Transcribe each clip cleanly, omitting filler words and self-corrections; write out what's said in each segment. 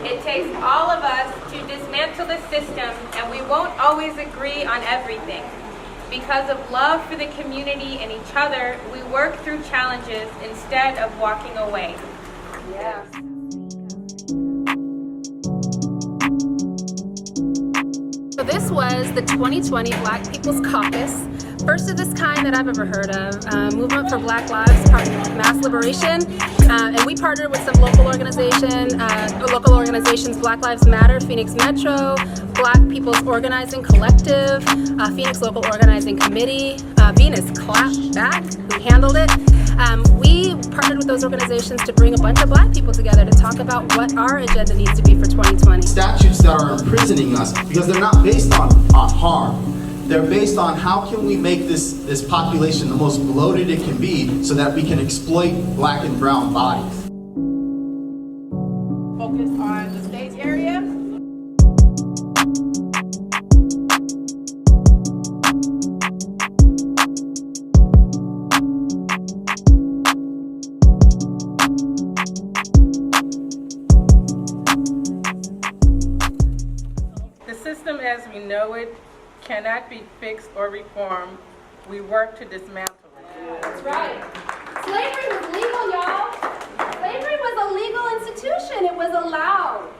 It takes all of us to dismantle the system, and we won't always agree on everything. Because of love for the community and each other, we work through challenges instead of walking away. Yeah. So this was the 2020 Black People's Caucus, first of this kind that I've ever heard of. Movement for Black Lives, Mass Liberation, and we partnered with some local organizations, Black Lives Matter, Phoenix Metro, Black People's Organizing Collective, Phoenix Local Organizing Committee, Venus Clapback, who handled it. We partnered with those organizations to bring a bunch of Black people together to talk about what our agenda needs to be for 2020. Statutes that are imprisoning us, because they're not based on harm. They're based on how can we make this population the most bloated it can be so that we can exploit Black and brown bodies. Focus on the stage area. The system as we know it cannot be fixed or reformed. We work to dismantle it. That's right. Slavery was legal, y'all. Slavery was a legal institution. It was allowed.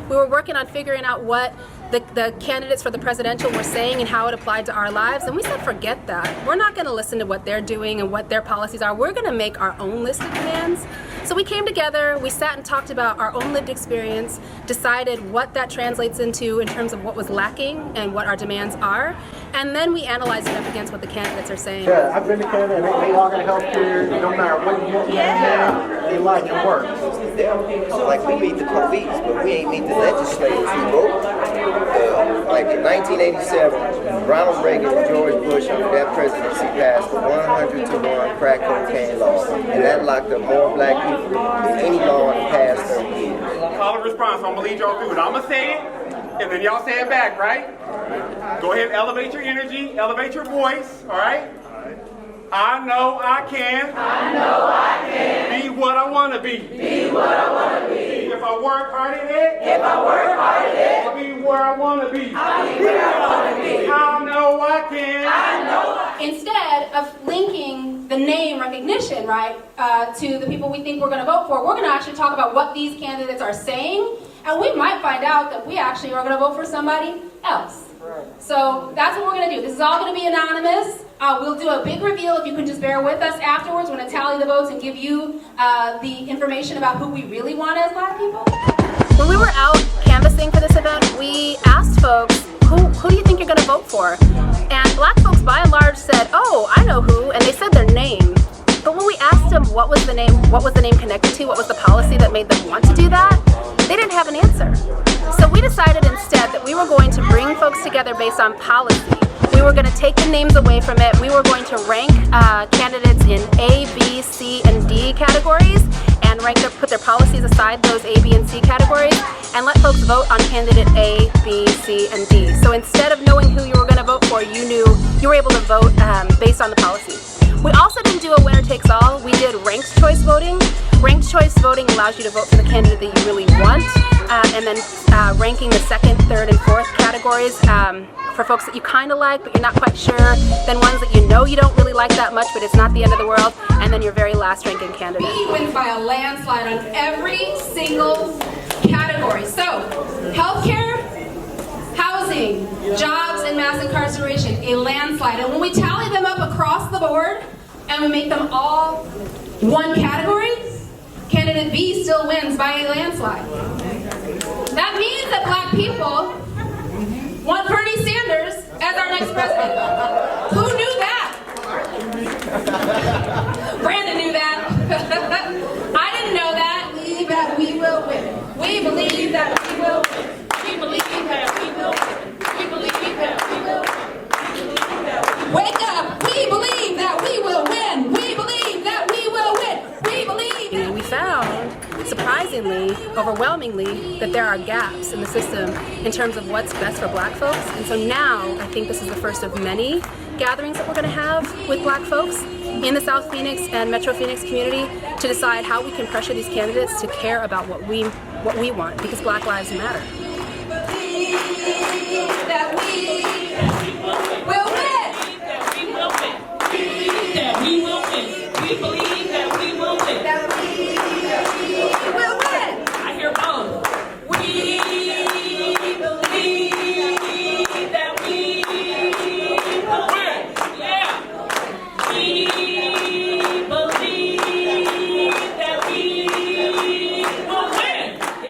We were working on figuring out what the candidates for the presidential were saying and how it applied to our lives, and we said forget that. We're not going to listen to what they're doing and what their policies are. We're going to make our own list of demands. So we came together, we sat and talked about our own lived experience, decided what that translates into in terms of what was lacking and what our demands are, and then we analyzed it up against what the candidates are saying. Yeah, I've been to Canada and they all got health care, no matter what you do, they like it work. Like we meet the police, but we ain't meet the legislators who vote. Like in 1987, Ronald Reagan and George Bush under that presidency passed the 100-to-1 crack cocaine law, and that locked up more Black people than any law in the past 30 years. Call a response, I'm gonna lead y'all through it. I'm gonna say it, and then y'all say it back, right? Go ahead, elevate your energy, elevate your voice, all right? I know I can. I know I can. Be what I want to be. Be what I want to be. If I work hard at it. If I work hard at it. I'll be where I want to be. I'll be where I want to be. I know I can. I know I can. Instead of linking the name recognition, right, to the people we think we're going to vote for, we're going to actually talk about what these candidates are saying, and we might find out that we actually are going to vote for somebody else. So that's what we're going to do. This is all going to be anonymous. We'll do a big reveal if you can just bear with us afterwards. We're going to tally the votes and give you the information about who we really want as Black people. When we were out canvassing for this event, we asked folks, who do you think you're going to vote for? And Black folks by and large said, oh, I know who, and they said their name. But when we asked them what was the name connected to, what was the policy that made them want to do that, they didn't have an answer. So we decided instead that we were going to bring folks together based on policy. We were going to take the names away from it. We were going to rank candidates in A, B, C, and D categories, and put their policies aside those A, B, and C categories, and let folks vote on candidate A, B, C, and D. So instead of knowing who you were going to vote for, you were able to vote based on the policy. We also didn't do a winner takes all. We did ranked choice voting. Ranked choice voting allows you to vote for the candidate that you really want, and then ranking the second, third, and fourth categories for folks that you kind of like but you're not quite sure, then ones that you know you don't really like that much but it's not the end of the world, and then your very last ranking candidate. He wins by a landslide on every single category. So, healthcare, housing, jobs, and mass incarceration, a landslide. And when we tally them up across the board and we make them all one category, candidate B still wins by a landslide. That means that Black people want Bernie Sanders as our next president. Who knew that? Brandon knew that. I didn't know that. We believe that we will win. We believe that we will win. We believe that we will win. We believe that we will win. Wake up! We believe that we will win. We believe that we will win. We believe that we found, surprisingly, overwhelmingly, that there are gaps in the system in terms of what's best for Black folks. And so now, I think this is the first of many gatherings that we're going to have with Black folks in the South Phoenix and Metro Phoenix community to decide how we can pressure these candidates to care about what we want, because Black Lives Matter. That we